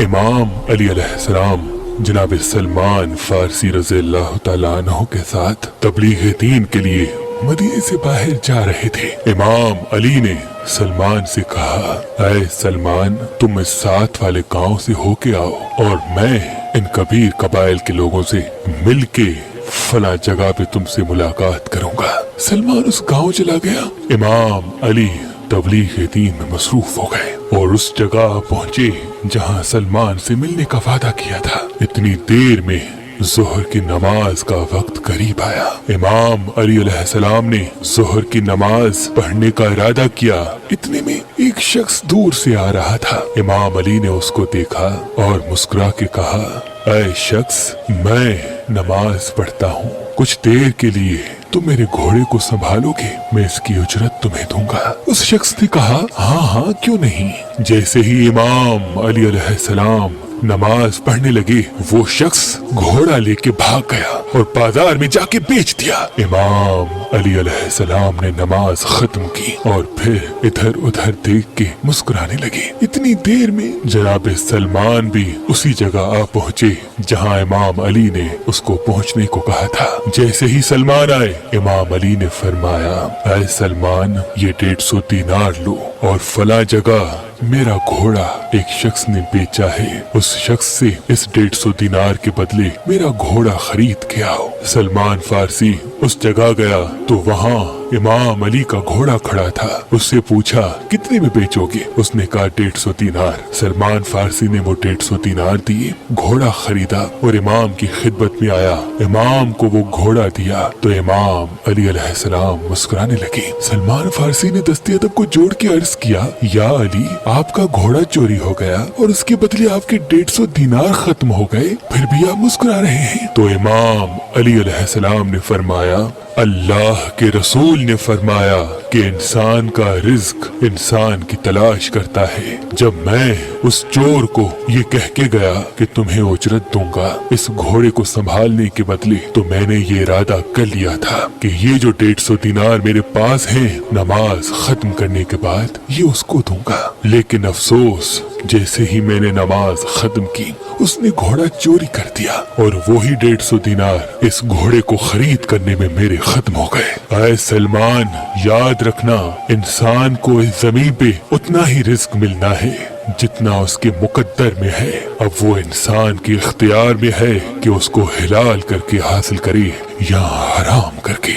इमाम अली अलैहिस्सलाम जनाब सलमान फारसी रज़ी अल्लाह तआला अन्हु के साथ तबलीग दीन के लिए मदीने से बाहर जा रहे थे। इमाम अली ने सलमान से कहा, ऐ सलमान, तुम इस साथ वाले गांव से होके आओ और मैं इन कबीर कबाइल के लोगों से मिलके फला जगह पे तुमसे मुलाकात करूंगा। सलमान उस गांव चला गया। इमाम अली तबलीग दीन में मसरूफ हो गए और उस जगह पहुंचे जहां सलमान से मिलने का वादा किया था। इतनी देर में ज़ोहर की नमाज का वक्त करीब आया। इमाम अली अलैहिस्सलाम ने ज़ोहर की नमाज पढ़ने का इरादा किया। इतने में एक शख्स दूर से आ रहा था। इमाम अली ने उसको देखा और मुस्कुरा के कहा, ऐ शख्स, मैं नमाज पढ़ता हूँ, कुछ देर के लिए तुम मेरे घोड़े को संभालोगे? मैं इसकी उजरत तुम्हें दूंगा। उस शख्स ने कहा, हाँ हाँ, क्यों नहीं। जैसे ही इमाम अली अलैहिस्सलाम नमाज पढ़ने लगे, वो शख्स घोड़ा लेके भाग गया और बाजार में जाके बेच दिया। इमाम अली अलैहिस्सलाम ने नमाज खत्म की और फिर इधर उधर देख के मुस्कुराने लगे। इतनी देर में जनाब सलमान भी उसी जगह आ पहुँचे जहाँ इमाम अली ने उसको पहुँचने को कहा था। जैसे ही सलमान आए, इमाम अली ने फरमाया, ऐ सलमान, ये 150 दीनार लो और फला जगह मेरा घोड़ा एक शख्स ने बेचा है, उस शख्स से इस 150 दीनार के बदले मेरा घोड़ा खरीद के आओ। सलमान फारसी उस जगह गया तो वहाँ इमाम अली का घोड़ा खड़ा था। उससे पूछा, कितने में बेचोगे? उसने कहा 150 दीनार। सलमान फारसी ने वो 150 दीनार दिए, घोड़ा खरीदा और इमाम की खिदमत में आया। इमाम को वो घोड़ा दिया तो इमाम अली अलैहिस्सलाम मुस्कुराने लगे। सलमान फारसी ने दस्ते अदब को जोड़ के अर्ज किया, या अली, आपका घोड़ा चोरी हो गया और उसके बदले आपके 150 दीनार खत्म हो गए, फिर भी आप मुस्कुरा रहे हैं। तो इमाम अली अलैहिस्सलाम ने फरमाया, अल्लाह के रसूल ने फरमाया कि इंसान का रिज्क इंसान की तलाश करता है। जब मैं उस चोर को ये कह के गया कि तुम्हें उजरत दूंगा इस घोड़े को संभालने के बदले, तो मैंने ये इरादा कर लिया था कि ये जो 150 दीनार मेरे पास हैं, नमाज खत्म करने के बाद ये उसको दूंगा। लेकिन अफसोस, जैसे ही मैंने नमाज खत्म की, उसने घोड़ा चोरी कर दिया और वो ही 150 दीनार इस घोड़े को खरीद करने में मेरे खत्म हो गए। ऐ सलमान, याद रखना, इंसान को इस जमीन पे उतना ही रिस्क मिलना है जितना उसके मुकद्दर में है। अब वो इंसान के इख्तियार में है कि उसको हिलाल करके हासिल करे या हराम करके।